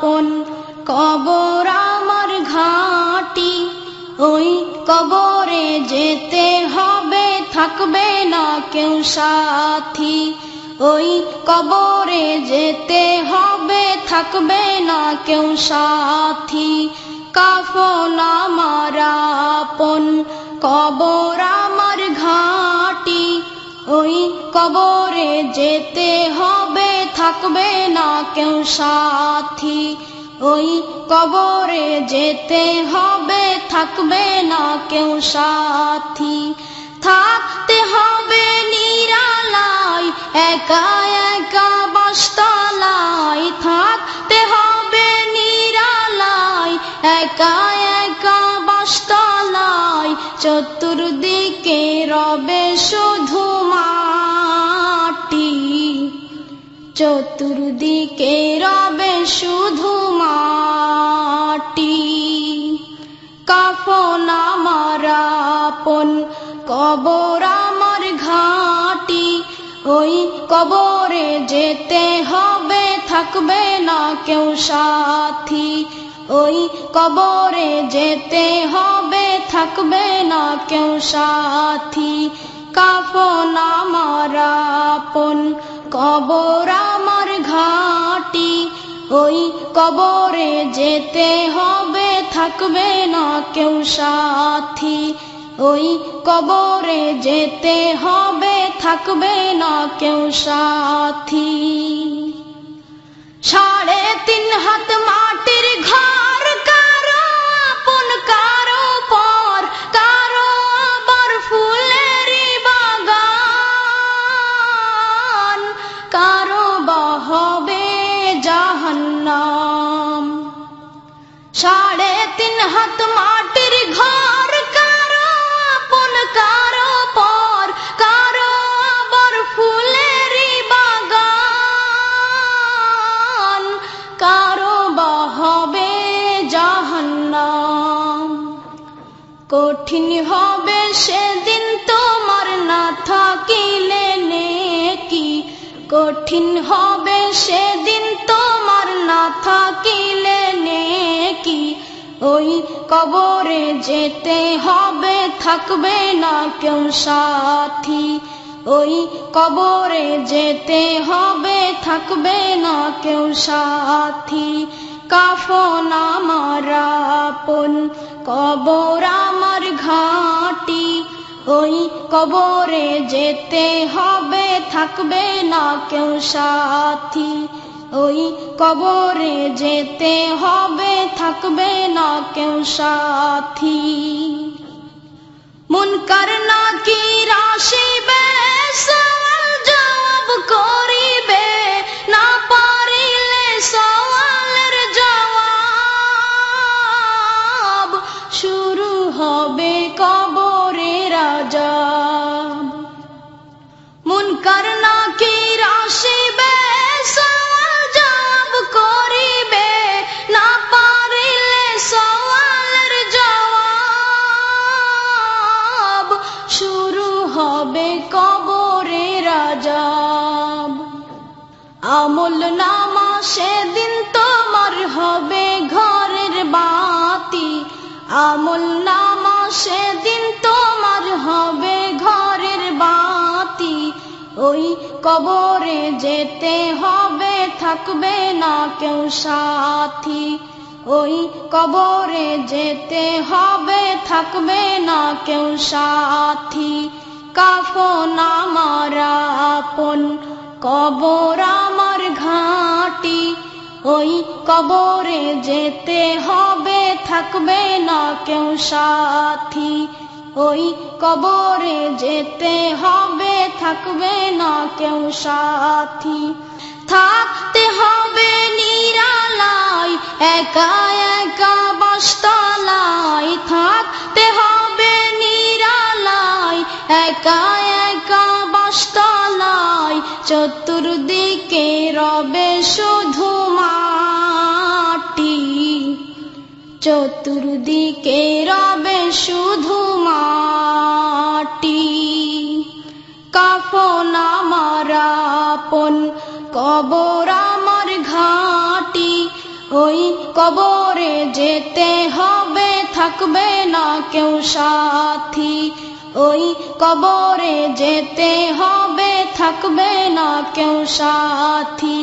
আপন কবর আমার ঘাঁটি, ওই কবরে যেতে হবে, থাকবে না কেউ সাথী। ওই কবরে যেতে হবে, থাকবে না কেউ সাথী। কাফন আমার আপন কবর আমার ঘাঁটি, ওই কবরে যেতে হবে, থাকবে না কেউ সাথী। ওই কবরে যেতে হবে, থাকবে না কেউ সাথী। থাকতে হবে নিরালায়, একা একা বাসতলায়। থাকতে হবে নিরালায়, একা একা বাসতলায়। চতুর্দিকে রবে শুধু মাটি, চতুর্দিকে রবে শুধু মাটি। কাফন আমার আপন কবর আমার ঘাঁটি, ওই কবরে যেতে হবে, থাকবে না কেউ সাথী। ওই কবরে যেতে হবে, থাকবে না কেউ সাথী। কাফন আমার আপন কবর আমার ঘাঁটি, ওই কবরে যেতে হবে, থাকবে না কেউ সাথী। ওই কবরে যেতে হবে, থাকবে না কেউ সাথী। 3.5 হাত মাটির ঘর, কারো আপন কারো পর, কারো আবার ফুলেরই বাগান, কারো বা হবে জাহান্নাম। 3.5 হাত মাটির ঘর, কারো আপন কারো পর, কারো আবার ফুলেরই বাগান, কারো বা হবে জাহান্নাম। কঠিন হবে সেদিন তোমার না থাকিলে নেকি, কঠিন হবে সেদিন তোমার না থাকিলে নেকি। ওই কবরে যেতে হবে, থাকবে না কেউ সাথী। ওই কবরে যেতে হবে, থাকবে না কেউ সাথী। কাফন আমার আপন কবর আমার ঘাঁটি, ওই কবরে যেতে হবে, থাকবে না কেউ সাথী। ওই কবরে যেতে হবে, থাকবে না কেউ সাথী। মুনকার নাকির আসিবে, সওয়াল জবাব করিবে, না পারিলে সওয়ালের জবাব। শুরু হবে কবরের আযাব। মুনকার নাকির আসিবে, সওয়াল জবাব করিবে, না পারিলে সওয়ালের জবাব। শুরু হবে কবরের আযাব। আমল নামা সেদিন তোমার হবে ঘরের বাতি, আমল নামা সেদিন তোমার হবে ঘরের বাতি। ওই কবরে যেতে হবে, থাকবে না কেউ সাথী। ওই কবরে যেতে হবে, থাকবে না কেউ সাথী। কাফন আমার আপন কবর আমার ঘাঁটি, ওই কবরে যেতে হবে, থাকবে না কেউ সাথী। ওই কবরে যেতে হবে, থাকবে না কেউ সাথী। থাকতে হবে নিরালায়, একা একা বাসতলায়। থাকতে হবে নিরালায়, একা একা বাসতলায়। চতুর্দিকে রবে শুধু মাটি, চতুর্দিকে রবে শুধু মাটি। কাফন আমার আপন কবর আমার ঘাঁটি, ওই কবরে যেতে হবে, থাকবে না কেউ সাথী। ওই কবরে যেতে হবে, থাকবে না কেউ সাথী।